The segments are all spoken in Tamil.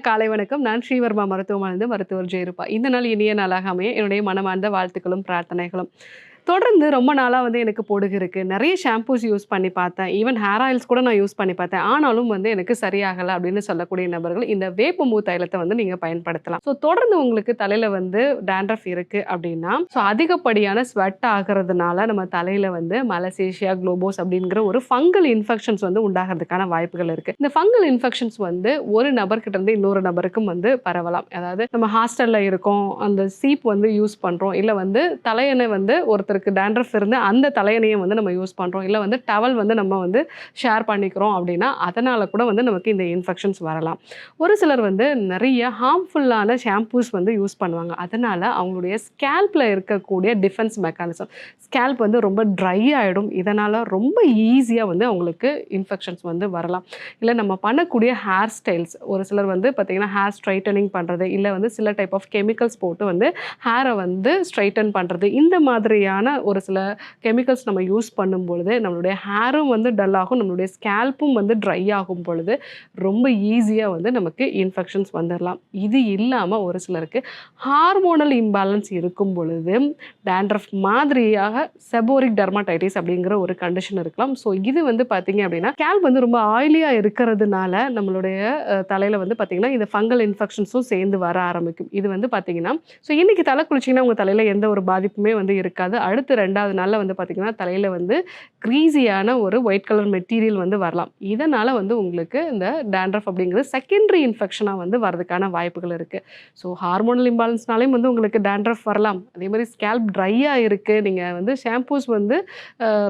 காலை வணக்கம். நான் ஸ்ரீவர்மா மருத்துவமனையிலிருந்து மருத்துவர் ஜெயரூபா. இந்த நாள் இனிய நாளாக அமைய என்னுடைய மனமார்ந்த வாழ்த்துக்களும் பிரார்த்தனைகளும். தொடர்ந்து ரொம்ப நாளா எனக்கு பொடுகு இருக்கு. நெறைய ஷாம்பூஸ் யூஸ் பண்ணி பார்த்தேன். ஈவன் ஹேர் ஆயில்ஸ் கூட நான் யூஸ் பண்ணி பார்த்தேன். ஆனாலும் எனக்கு சரியாகல அப்படின்னு சொல்லக்கூடிய நபர்கள் இந்த வேப்பம்பூ தைலத்த நீங்க பயன்படுத்தலாம். தொடர்ந்து உங்களுக்கு தலையில டாண்ட்ரஃப் இருக்கு அப்படின்னா, அதிகப்படியான ஸ்வெட் ஆகுறதுனால நம்ம தலையில மலசேஷியா குளோபோஸ் அப்படிங்கிற ஒரு ஃபங்கல் இன்ஃபெக்ஷன்ஸ் உண்டாகிறதுக்கான வாய்ப்புகள் இருக்கு. இந்த ஃபங்கல் இன்ஃபெக்ஷன்ஸ் ஒரு நபர்கிட்ட இருந்து இன்னொரு நபருக்கும் பரவலாம். அதாவது நம்ம ஹாஸ்டல்ல இருக்கோம், அந்த சீப் யூஸ் பண்றோம், இல்ல தலையணை ஒருத்தருக்கு டாண்ட்ரஃப் இருந்து அந்த தலையணையை நம்ம யூஸ் பண்றோம், இல்ல டவல் நம்ம ஷேர் பண்ணிக்கிறோம் அப்படின்னா அதனால கூட நமக்கு இந்த இன்ஃபெக்ஷன்ஸ் வரலாம். ஒரு சிலர் நிறைய ஹார்ம்ஃபுல்லான ஷாம்பூஸ் யூஸ் பண்ணுவாங்க. அதனால அவங்களுடைய ஸ்கேல்ப்ல இருக்கக்கூடிய டிஃபென்ஸ் மெக்கானிசம் ஸ்கேல்ப் ரொம்ப ட்ரை ஆயிடும். இதனால ரொம்ப ஈஸியா அவங்களுக்கு இன்ஃபெக்ஷன்ஸ் வரலாம். இல்ல நம்ம பண்ணக்கூடிய ஹேர் ஸ்டைல்ஸ், ஒரு சிலர் பார்த்தீங்கன்னா ஹேர் ஸ்ட்ரைட்டனிங் பண்றது, இல்ல சில டைப் ஆஃப் கெமிக்கல்ஸ் போட்டு ஹேரை ஸ்ட்ரைட்டன் பண்றது, இந்த மாதிரியான ஒரு சில கெமிக்கல்ஸ் நம்ம யூஸ் பண்ணும் பொழுது நம்மளுடைய ஹேரும் டல் ஆகும், நம்மளுடைய ஸ்கேல்ப்பும் ட்ரை ஆகும் பொழுது ரொம்ப ஈஸியா நமக்கு இன்ஃபெக்ஷன்ஸ் வந்துடலாம். இது இல்லாம ஒரு சிலருக்கு ஹார்மோனல் இம்பேலன்ஸ் இருக்கும் பொழுது டாண்ட்ரஃப் மாதிரியாக செபோரிக் டெர்மடைட்டிஸ் அப்படிங்கிற ஒரு கண்டிஷன் இருக்கலாம். ஸோ இது பார்த்தீங்க அப்படின்னா ஸ்கேல்ப் ரொம்ப ஆயிலியா இருக்கிறதுனால நம்மளுடைய தலையில பார்த்தீங்கன்னா இந்த ஃபங்கல் இன்ஃபெக்ஷன்ஸும் சேர்ந்து வர ஆரம்பிக்கும். இது பார்த்தீங்கன்னா ஸோ இன்னைக்கு தலை குளிச்சிங்கன்னா உங்க தலையில எந்த ஒரு பாதிப்புமே இருக்காது. அடுத்து 2வது நாள்ல பார்த்தீங்கன்னா தலையில கிரீஸியான ஒரு ஒயிட் கலர் மெட்டீரியல் வரலாம். இதனால உங்களுக்கு இந்த டாண்ட்ரஃப் அப்படிங்கிறது செகண்டரி இன்ஃபெக்ஷனா வரதுக்கான வாய்ப்புகள் இருக்கு. ஸோ ஹார்மோனல் இம்பாலன்ஸ்னாலையும் உங்களுக்கு டாண்ட்ரஃப் வரலாம். அதே மாதிரி ஸ்கேல்ப் ட்ரையா இருக்கு, நீங்க ஷாம்பூஸ்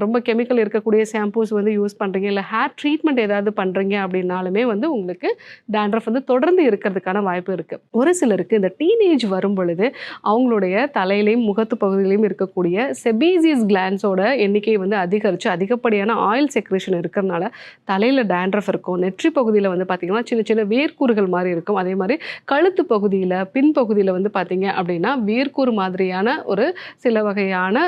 ரொம்ப கெமிக்கல் இருக்கக்கூடிய ஷாம்பூஸ் யூஸ் பண்றீங்க, இல்லை ஹேர் ட்ரீட்மெண்ட் ஏதாவது பண்றீங்க அப்படின்னாலுமே உங்களுக்கு டாண்ட்ரஃப் தொடர்ந்து இருக்கிறதுக்கான வாய்ப்பு இருக்கு. ஒரு சிலருக்கு இந்த டீனேஜ் வரும் பொழுது அவங்களுடைய தலையிலையும் முகத்து பகுதியிலையும் இருக்கக்கூடிய செபேசியஸ் கிளான்ஸோட எண்ணிக்கை அதிகரித்து அதிகப்படியான ஆயில் செக்ரேஷன் இருக்கிறதுனால தலையில் டாண்ட்ரஃப் இருக்கும். நெற்றி பகுதியில் பார்த்தீங்கன்னா சின்ன சின்ன வேர்க்கூறுகள் மாதிரி இருக்கும். அதே மாதிரி கழுத்து பகுதியில் பின்பகுதியில் பார்த்தீங்க அப்படின்னா வேர்க்கூறு மாதிரியான ஒரு சில வகையான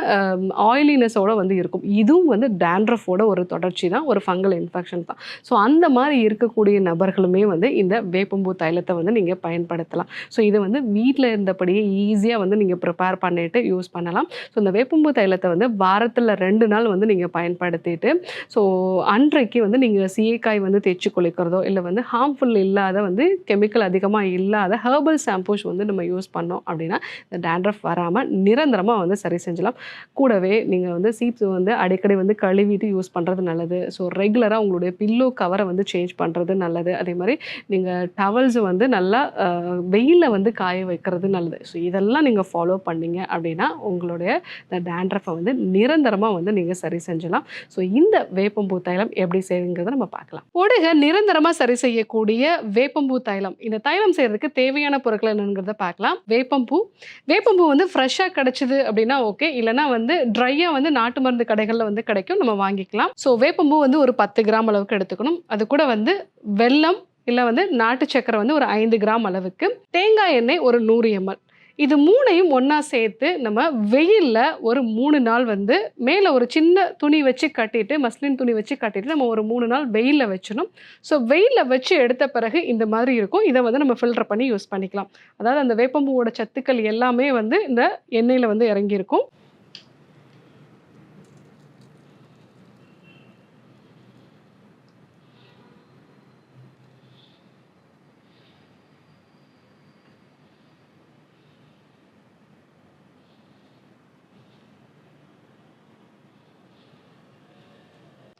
ஆயிலினஸோட இருக்கும். இதுவும் டாண்ட்ரஃபோட ஒரு தொடர்ச்சி தான், ஒரு ஃபங்கல் இன்ஃபெக்ஷன் தான். ஸோ அந்த மாதிரி இருக்கக்கூடிய நபர்களுமே இந்த வேப்பம்பூ தைலத்தை நீங்கள் பயன்படுத்தலாம். ஸோ இதை வீட்டில் இருந்தபடியே ஈஸியாக நீங்கள் ப்ரிப்பேர் பண்ணிட்டு யூஸ் பண்ணலாம். ஸோ இந்த வேப்பம்பூ தைலத்தை வாரத்தில் 2 நாள் நீங்கள் பயன்படுத்திட்டு ஸோ அன்றைக்கு நீங்கள் சீயக்காய் தேய்ச்சி குளிக்கிறதோ, இல்லை ஹார்ம்ஃபுல் இல்லாத கெமிக்கல் அதிகமாக இல்லாத ஹெர்பல் ஷாம்பூஸ் நம்ம யூஸ் பண்ணோம் அப்படின்னா இந்த டாண்ட்ரஃப் வராமல் நிரந்தரமாக சரி செஞ்சலாம். கூடவே நீங்கள் சீப்ஸ் அடிக்கடி கழுவிட்டு யூஸ் பண்ணுறது நல்லது. ஸோ ரெகுலராக உங்களுடைய பில்லோ கவரை சேஞ்ச் பண்ணுறது நல்லது. அதே மாதிரி நீங்கள் டவல்ஸ் நல்லா வெயிலில் காய வைக்கிறது நல்லது. ஸோ இதெல்லாம் நீங்கள் ஃபாலோ பண்ணீங்க அப்படின்னா உங்களுடைய இந்த டாண்ட்ரஃபை நிரந்தரமாக நீங்கள் சரி செஞ்சலாம். ஸோ இந்த வேப்பம்பூ தைலம் எப்படி செய்யுங்கிறத நம்ம பார்க்கலாம். பொடுகை நிரந்தரமாக சரி செய்யக்கூடிய வேப்பம்பூ தைலம். இந்த தைலம் செய்யறதுக்கு தேவையான பொருட்கள் என்னங்கிறத பார்க்கலாம். வேப்பம்பூ ஃப்ரெஷ்ஷாக கிடைச்சிது அப்படின்னா ஓகே, இல்லைனா ட்ரையாக நாட்டு மருந்து கடைகளில் கிடைக்கும், நம்ம வாங்கிக்கலாம். ஸோ வேப்பம்பூ ஒரு 10 கிராம் அளவுக்கு எடுத்துக்கணும். அது கூட வெல்லம் இல்லை நாட்டு சக்கரை ஒரு 5 கிராம் அளவுக்கு, தேங்காய் எண்ணெய் ஒரு 100 ml. இது 3ஐயும் ஒன்றா சேர்த்து நம்ம வெயிலில் ஒரு 3 நாள் மேலே ஒரு சின்ன துணி வச்சு கட்டிட்டு, மஸ்லின் துணி வச்சு கட்டிட்டு நம்ம ஒரு 3 நாள் வெயிலில் வச்சிடணும். ஸோ வெயிலில் வச்சு எடுத்த பிறகு இந்த மாதிரி இருக்கும். இதை நம்ம ஃபில்டர் பண்ணி யூஸ் பண்ணிக்கலாம். அதாவது அந்த வேப்பம்பூவோட சத்துக்கள் எல்லாமே இந்த எண்ணெயில் இறங்கியிருக்கும்.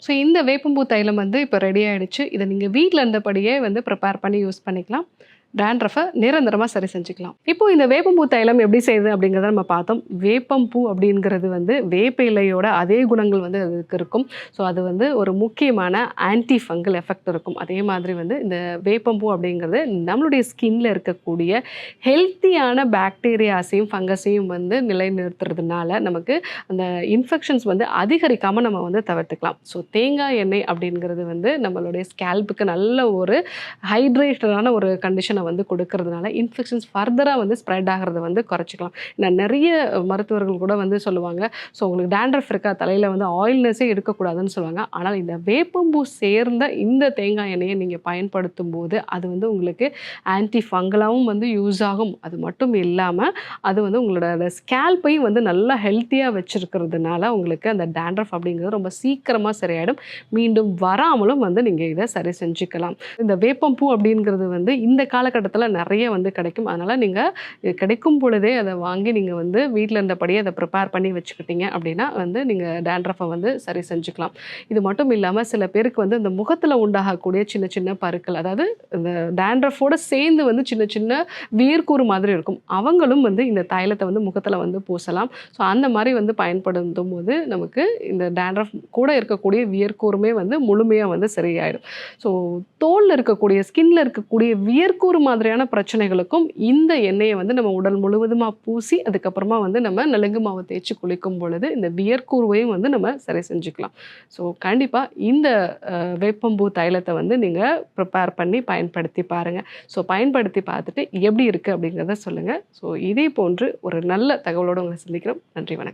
ஸோ இந்த வேப்பம்பூ தைலம் இப்போ ரெடி ஆகிடுச்சு. இதை நீங்கள் வீட்டில் இருந்தபடியே ப்ரிப்பேர் பண்ணி யூஸ் பண்ணிக்கலாம். டாண்ட்ரஃபை நிரந்தரமாக சரி செஞ்சுக்கலாம். இப்போது இந்த வேப்பம்பூ தைலம் எப்படி செய்யுது அப்படிங்கிறத நம்ம பார்த்தோம். வேப்பம்பூ அப்படிங்கிறது வேப்ப இலையோட அதே குணங்கள் அதுக்கு இருக்கும். ஸோ அது ஒரு முக்கியமான ஆன்டி ஃபங்கல் எஃபெக்ட் இருக்கும். அதே மாதிரி இந்த வேப்பம்பூ அப்படிங்கிறது நம்மளுடைய ஸ்கின்ல இருக்கக்கூடிய ஹெல்த்தியான பாக்டீரியாஸையும் ஃபங்கஸையும் நிலைநிறுத்துறதுனால நமக்கு அந்த இன்ஃபெக்ஷன்ஸ் அதிகரிக்காமல் நம்ம தவிர்த்துக்கலாம். ஸோ தேங்காய் எண்ணெய் அப்படிங்கிறது நம்மளுடைய ஸ்கேல்புக்கு நல்ல ஒரு ஹைட்ரேட்டடான ஒரு கண்டிஷன் ப்ரொடெக்ஷனை வந்து கொடுக்கறதுனால இன்ஃபெக்ஷன்ஸ் ஃபர்தராக வந்து ஸ்ப்ரெட் ஆகிறத வந்து குறைச்சிக்கலாம். நான் நிறைய மருத்துவர்கள் கூட வந்து சொல்லுவாங்க, ஸோ உங்களுக்கு டேண்ட்ரஃப் இருக்கா தலையில் வந்து ஆயில்னஸே எடுக்கக்கூடாதுன்னு சொல்லுவாங்க. ஆனால் இந்த வேப்பம்பூ சேர்ந்த இந்த தேங்காய் எண்ணெயை நீங்கள் பயன்படுத்தும் போது அது வந்து உங்களுக்கு ஆன்டி ஃபங்கலாகவும் வந்து யூஸ் ஆகும். அது மட்டும் இல்லாமல் அது வந்து உங்களோட ஸ்கேல்பையும் வந்து நல்லா ஹெல்த்தியாக வச்சுருக்கிறதுனால உங்களுக்கு அந்த டேண்ட்ரஃப் அப்படிங்கிறது ரொம்ப சீக்கிரமாக சரியாயிடும். மீண்டும் வராமலும் வந்து நீங்கள் இதை சரி செஞ்சுக்கலாம். இந்த வேப்பம்பூ அப்படிங்கிறது வந்து இந்த காலகட்டத்தில் நிறைய வந்து கிடைக்கும். அதனால் நீங்கள் கிடைக்கும் பொழுதே அதை வாங்கி நீங்கள் வந்து வீட்டில் இருந்தபடியே அதை ப்ரிப்பேர் பண்ணி வச்சுக்கிட்டீங்க அப்படின்னா வந்து நீங்கள் டேண்ட்ரஃபை வந்து சரி செஞ்சுக்கலாம். இது மட்டும் இல்லாமல் சில பேருக்கு வந்து இந்த முகத்தில் உண்டாகக்கூடிய சின்ன சின்ன பருக்கள், அதாவது இந்த டேண்ட்ரஃபோட சேர்ந்து வந்து சின்ன சின்ன வியர்க்கூறு மாதிரி இருக்கும். அவங்களும் வந்து இந்த தைலத்தை வந்து முகத்தில் வந்து பூசலாம். ஸோ அந்த மாதிரி வந்து பயன்படுத்தும் போது நமக்கு இந்த டேண்ட்ரஃப் கூட இருக்கக்கூடிய வியர்க்கூறுமே வந்து முழுமையாக வந்து சரியாயிடும். ஸோ தோலில் இருக்கக்கூடிய ஸ்கின்ல இருக்கக்கூடிய வியர்க்கூறு மாதிரியான பிரச்சனைகளுக்கும் இந்த எண்ணெயை வந்து நம்ம உடல் முழுவதுமாக பூசி அதுக்கப்புறமா வந்து நம்ம நலுங்கு மாவு தேய்ச்சி குளிக்கும் பொழுது இந்த வியர்க்கூறுவையும் வந்து நம்ம சரி செஞ்சுக்கலாம். ஸோ கண்டிப்பாக இந்த வேப்பம்பூ தைலத்தை வந்து நீங்கள் ப்ரிப்பேர் பண்ணி பயன்படுத்தி பாருங்கள். ஸோ பயன்படுத்தி பார்த்துட்டு எப்படி இருக்குது அப்படிங்கிறத சொல்லுங்கள். ஸோ இதே போன்று ஒரு நல்ல தகவலோடு உங்களை சந்திக்கிறோம். நன்றி, வணக்கம்.